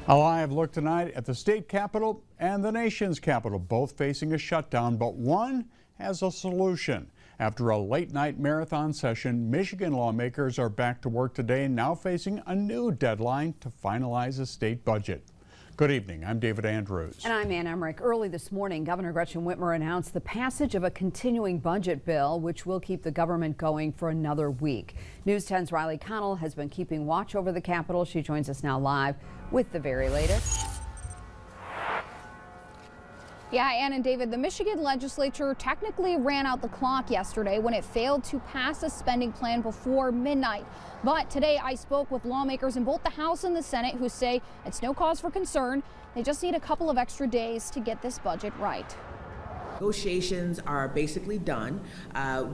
A live look tonight at the state capitol and the nation's capital, both facing a shutdown, but one has a solution. After a late night marathon session, Michigan lawmakers are back to work today, now facing a new deadline to finalize a state budget. Good evening. I'm David Andrews. And I'm Ann Emmerich. Early this morning, Governor Gretchen Whitmer announced the passage of a continuing budget bill, which will keep the government going for another week. News 10's Riley Connell has been keeping watch over the Capitol. She joins us now live with the very latest. Yeah, Ann and David, the Michigan Legislature technically ran out the clock yesterday when it failed to pass a spending plan before midnight. But today I spoke with lawmakers in both the House and the Senate who say it's no cause for concern. They just need a couple of extra days to get this budget right. Negotiations are basically done.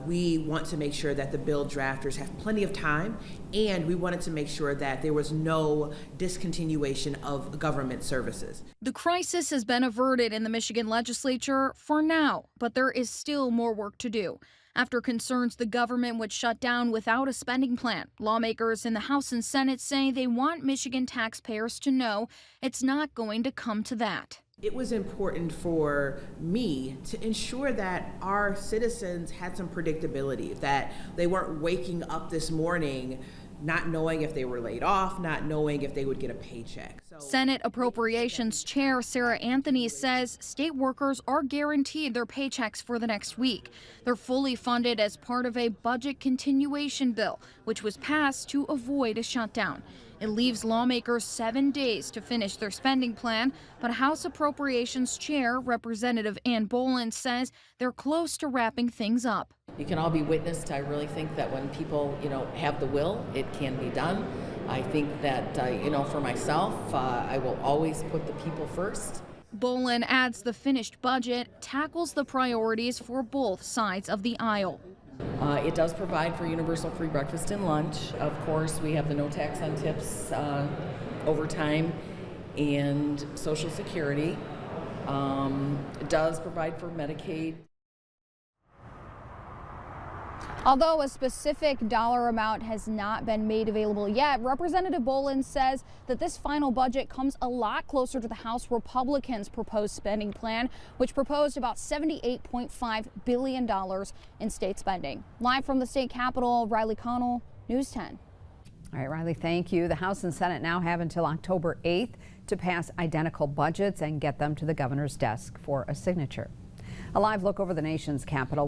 We want to make sure that the bill drafters have plenty of time, and we wanted to make sure that there was no discontinuation of government services. The crisis has been averted in the Michigan Legislature for now, but there is still more work to do. After concerns the government would shut down without a spending plan, lawmakers in the House and Senate say they want Michigan taxpayers to know it's not going to come to that. It was important for me to ensure that our citizens had some predictability, that they weren't waking up this morning not knowing if they were laid off, not knowing if they would get a paycheck. Senate Appropriations Chair Sarah Anthony says state workers are guaranteed their paychecks for the next week. They're fully funded as part of a budget continuation bill, which was passed to avoid a shutdown. It leaves lawmakers 7 days to finish their spending plan, but House Appropriations Chair Representative Ann Boland says they're close to wrapping things up. You can all be witness to, I really think that when people, have the will, it can be done. I think that, for myself, I will always put the people first. Boland adds the finished budget tackles the priorities for both sides of the aisle. It does provide for universal free breakfast and lunch. Of course, we have the no tax on tips, overtime, and Social Security. It does provide for Medicaid. Although a specific dollar amount has not been made available yet, Representative Boland says that this final budget comes a lot closer to the House Republicans' proposed spending plan, which proposed about $78.5 billion in state spending. Live from the state capitol, Riley Connell, News 10. All right, Riley, thank you. The House and Senate now have until October 8th to pass identical budgets and get them to the governor's desk for a signature. A live look over the nation's capital.